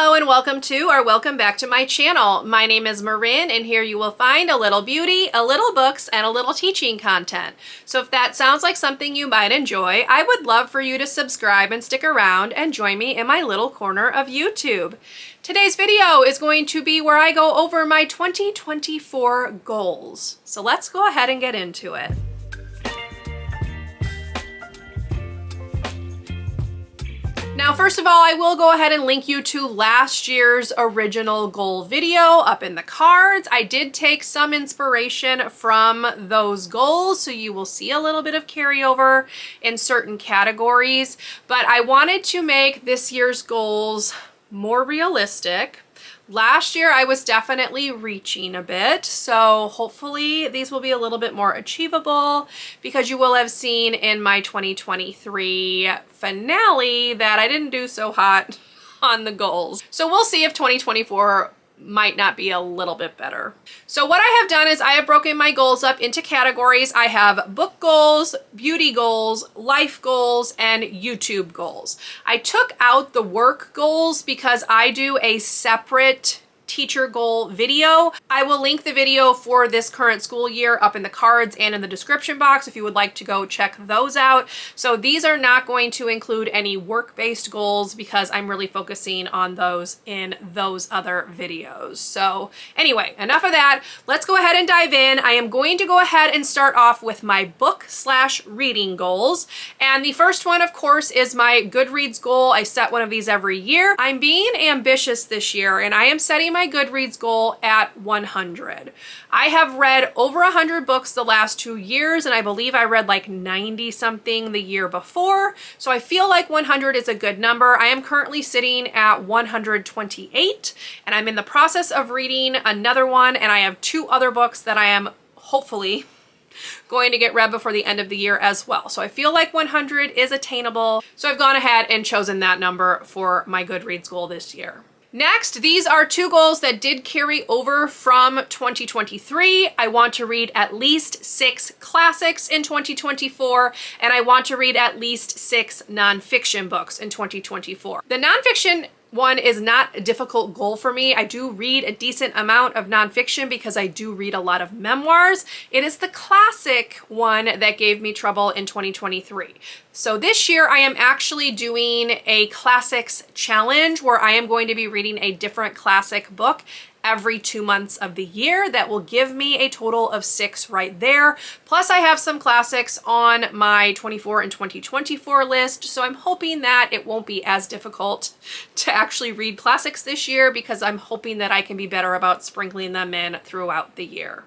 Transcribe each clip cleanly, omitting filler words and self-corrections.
Hello and welcome back to my channel. My name is Marin and here you will find a little beauty, a little books, and a little teaching content. So if that sounds like something you might enjoy, I would love for you to subscribe and stick around and join me in my little corner of YouTube. Today's video is going to be where I go over my 2024 goals. So let's go ahead and get into it. Now, first of all, I will go ahead and link you to last year's original goal video up in the cards. I did take some inspiration from those goals, so you will see a little bit of carryover in certain categories, but I wanted to make this year's goals more realistic. Last year, I was definitely reaching a bit, so hopefully these will be a little bit more achievable because you will have seen in my 2023 finale that I didn't do so hot on the goals. So we'll see if 2024 might not be a little bit better. So what I have done is I have broken my goals up into categories. I have book goals, beauty goals, life goals, and YouTube goals. I took out the work goals because I do a separate teacher goal video. I will link the video for this current school year up in the cards and in the description box if you would like to go check those out. So these are not going to include any work-based goals because I'm really focusing on those in those other videos. So anyway, enough of that. Let's go ahead and dive in. I am going to go ahead and start off with my book/reading goals. And the first one, of course, is my Goodreads goal. I set one of these every year. I'm being ambitious this year and I am setting my Goodreads goal at 100. I have read over 100 books the last 2 years, and I believe I read like 90 something the year before. So I feel like 100 is a good number. I am currently sitting at 128, and I'm in the process of reading another one, and I have 2 other books that I am hopefully going to get read before the end of the year as well. So I feel like 100 is attainable. So I've gone ahead and chosen that number for my Goodreads goal this year. Next, these are 2 goals that did carry over from 2023. I want to read at least 6 classics in 2024, and I want to read at least 6 nonfiction books in 2024. The nonfiction one is not a difficult goal for me. I do read a decent amount of nonfiction because I do read a lot of memoirs. It is the classic one that gave me trouble in 2023. So this year I am actually doing a classics challenge where I am going to be reading a different classic book every 2 months of the year. That will give me a total of 6 right there. Plus I have some classics on my 24 and 2024 list. So I'm hoping that it won't be as difficult to actually read classics this year because I'm hoping that I can be better about sprinkling them in throughout the year.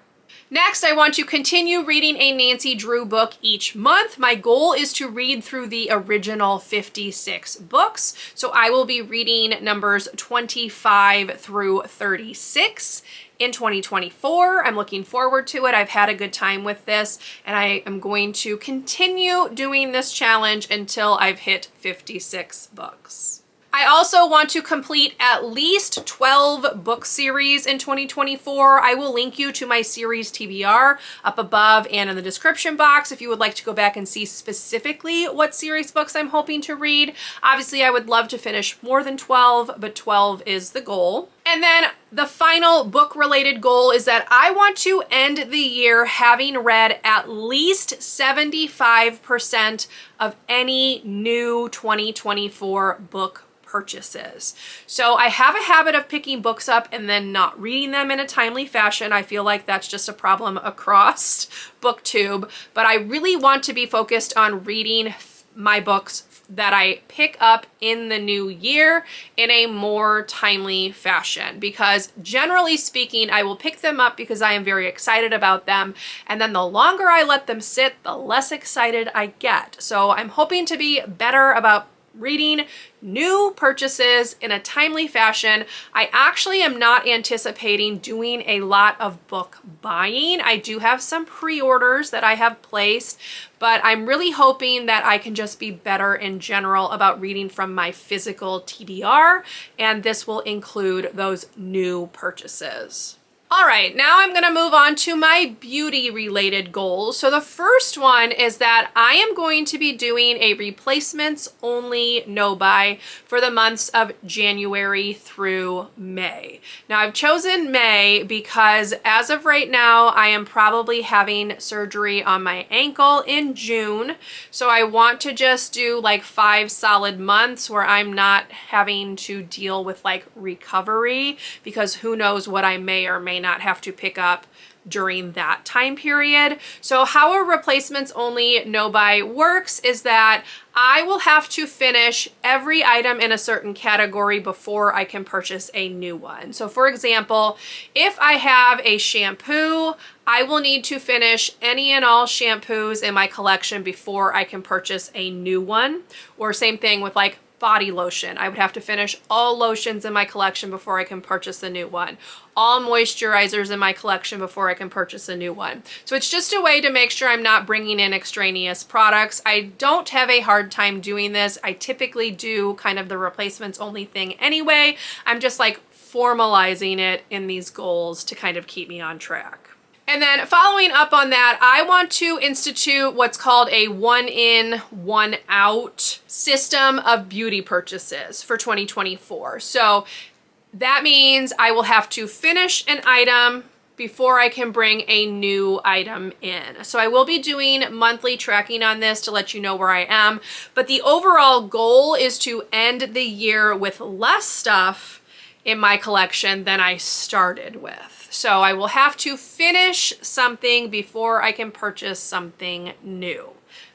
Next, I want to continue reading a Nancy Drew book each month. My goal is to read through the original 56 books. So I will be reading numbers 25 through 36 in 2024. I'm looking forward to it. I've had a good time with this, and I am going to continue doing this challenge until I've hit 56 books. I also want to complete at least 12 book series in 2024. I will link you to my Series TBR up above and in the description box if you would like to go back and see specifically what series books I'm hoping to read. Obviously, I would love to finish more than 12, but 12 is the goal. And then the final book-related goal is that I want to end the year having read at least 75% of any new 2024 book purchases. So I have a habit of picking books up and then not reading them in a timely fashion. I feel like that's just a problem across BookTube, but I really want to be focused on reading my books that I pick up in the new year in a more timely fashion, because generally speaking, I will pick them up because I am very excited about them. And then the longer I let them sit, the less excited I get. So I'm hoping to be better about reading new purchases in a timely fashion. I actually am not anticipating doing a lot of book buying. I do have some pre-orders that I have placed, but I'm really hoping that I can just be better in general about reading from my physical TBR, and this will include those new purchases. All right, now I'm gonna move on to my beauty related goals. So the first one is that I am going to be doing a replacements only no buy for the months of January through May. Now I've chosen May because as of right now, I am probably having surgery on my ankle in June. So I want to just do like 5 solid months where I'm not having to deal with like recovery, because who knows what I may or may not have to pick up during that time period. So how a replacements only no buy works is that I will have to finish every item in a certain category before I can purchase a new one. So for example, if I have a shampoo, I will need to finish any and all shampoos in my collection before I can purchase a new one. Or same thing with like body lotion. I would have to finish all lotions in my collection before I can purchase a new one. All moisturizers in my collection before I can purchase a new one. So it's just a way to make sure I'm not bringing in extraneous products. I don't have a hard time doing this. I typically do kind of the replacements only thing anyway. I'm just like formalizing it in these goals to kind of keep me on track. And then following up on that, I want to institute what's called a 1 in, 1 out system of beauty purchases for 2024. So that means I will have to finish an item before I can bring a new item in. So I will be doing monthly tracking on this to let you know where I am. But the overall goal is to end the year with less stuff in my collection than I started with. So I will have to finish something before I can purchase something new.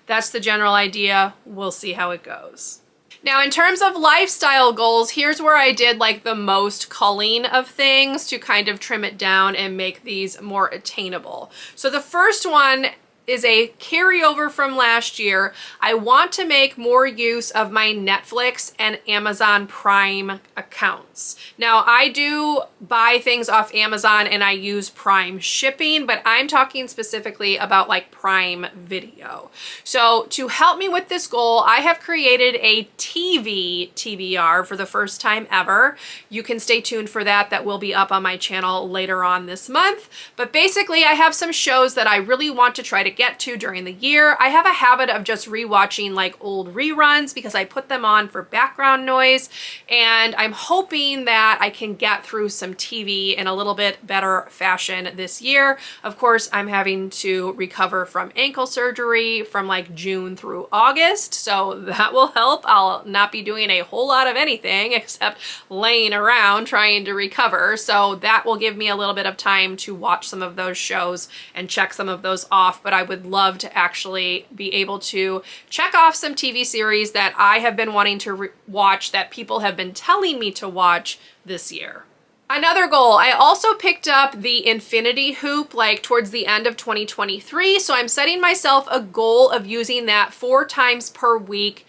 That's the general idea. We'll see how it goes. Now, in terms of lifestyle goals, here's where I did like the most culling of things to kind of trim it down and make these more attainable. So the first one is a carryover from last year. I want to make more use of my Netflix and Amazon Prime accounts. Now, I do buy things off Amazon and I use Prime shipping, but I'm talking specifically about like Prime Video. So to help me with this goal, I have created a TV TBR for the first time ever. You can stay tuned for that. That will be up on my channel later on this month. But basically, I have some shows that I really want to try to get to during the year. I have a habit of just rewatching like old reruns because I put them on for background noise, and I'm hoping that I can get through some TV in a little bit better fashion this year. Of course, I'm having to recover from ankle surgery from like June through August, so that will help. I'll not be doing a whole lot of anything except laying around trying to recover, so that will give me a little bit of time to watch some of those shows and check some of those off. But I would love to actually be able to check off some TV series that I have been wanting to watch that people have been telling me to watch this year. Another goal, I also picked up the infinity hoop like towards the end of 2023. So I'm setting myself a goal of using that 4 times per week,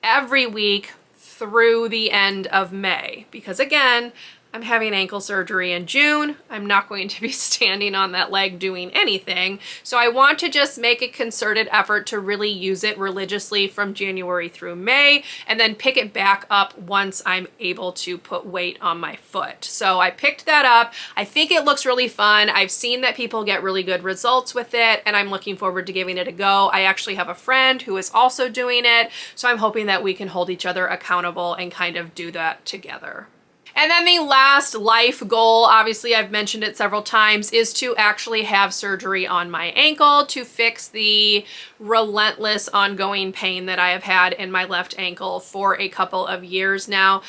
every week through the end of May. Because again, I'm having ankle surgery in June. I'm not going to be standing on that leg doing anything. So I want to just make a concerted effort to really use it religiously from January through May, and then pick it back up once I'm able to put weight on my foot. So I picked that up. I think it looks really fun. I've seen that people get really good results with it, and I'm looking forward to giving it a go. I actually have a friend who is also doing it, so I'm hoping that we can hold each other accountable and kind of do that together. And then the last life goal, obviously I've mentioned it several times, is to actually have surgery on my ankle to fix the relentless ongoing pain that I have had in my left ankle for a couple of years now.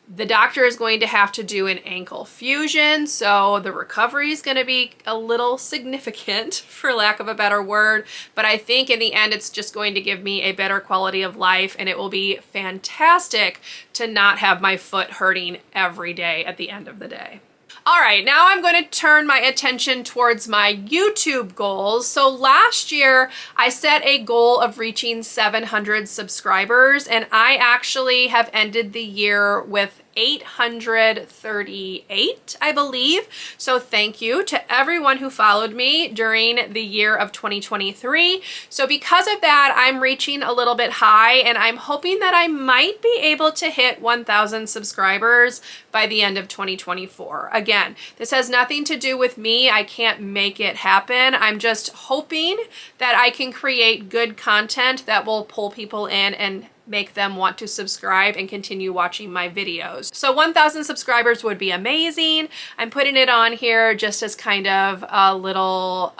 The doctor is going to have to do an ankle fusion, so the recovery is going to be a little significant, for lack of a better word, but I think in the end it's just going to give me a better quality of life, and it will be fantastic to not have my foot hurting every day at the end of the day. All right, now I'm going to turn my attention towards my YouTube goals. So last year, I set a goal of reaching 700 subscribers, and I actually have ended the year with 838, I believe. So thank you to everyone who followed me during the year of 2023. So because of that, I'm reaching a little bit high, and I'm hoping that I might be able to hit 1,000 subscribers by the end of 2024. Again, this has nothing to do with me. I can't make it happen. I'm just hoping that I can create good content that will pull people in and make them want to subscribe and continue watching my videos. So 1,000 subscribers would be amazing. I'm putting it on here just as kind of a little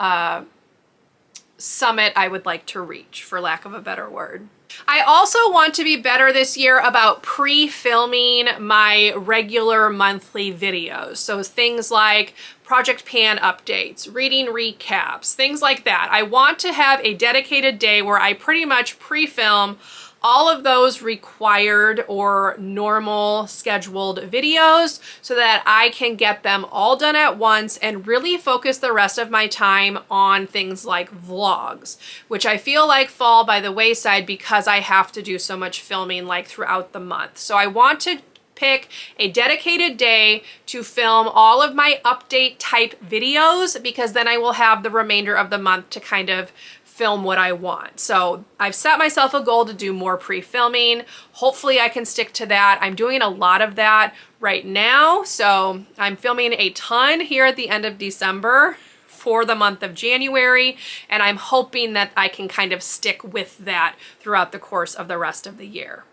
summit I would like to reach, for lack of a better word. I also want to be better this year about pre-filming my regular monthly videos. So things like Project Pan updates, reading recaps, things like that. I want to have a dedicated day where I pretty much pre-film all of those required or normal scheduled videos so that I can get them all done at once and really focus the rest of my time on things like vlogs, which I feel like fall by the wayside because I have to do so much filming like throughout the month. So I want to pick a dedicated day to film all of my update type videos, because then I will have the remainder of the month to kind of film what I want. So I've set myself a goal to do more pre-filming. Hopefully I can stick to that. I'm doing a lot of that right now. So I'm filming a ton here at the end of December for the month of January, and I'm hoping that I can kind of stick with that throughout the course of the rest of the year.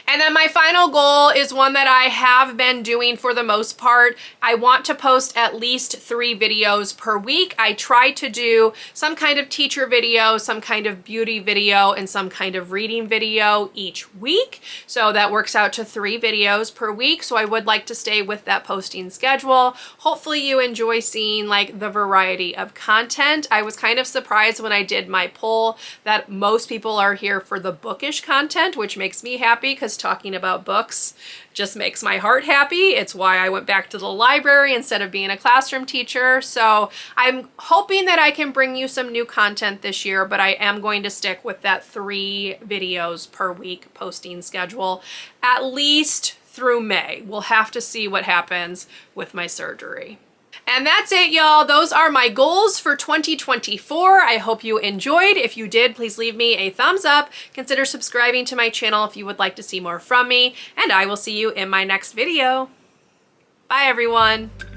And then my final goal is one that I have been doing for the most part. I want to post at least 3 videos per week. I try to do some kind of teacher video, some kind of beauty video, and some kind of reading video each week. So that works out to 3 videos per week. So I would like to stay with that posting schedule. Hopefully you enjoy seeing like the variety of content. I was kind of surprised when I did my poll that most people are here for the bookish content, which makes me happy because talking about books just makes my heart happy. It's why I went back to the library instead of being a classroom teacher. So I'm hoping that I can bring you some new content this year, but I am going to stick with that 3 videos per week posting schedule, at least through May. We'll have to see what happens with my surgery. And that's it, y'all. Those are my goals for 2024. I hope you enjoyed. If you did, please leave me a thumbs up. Consider subscribing to my channel if you would like to see more from me, and I will see you in my next video. Bye, everyone.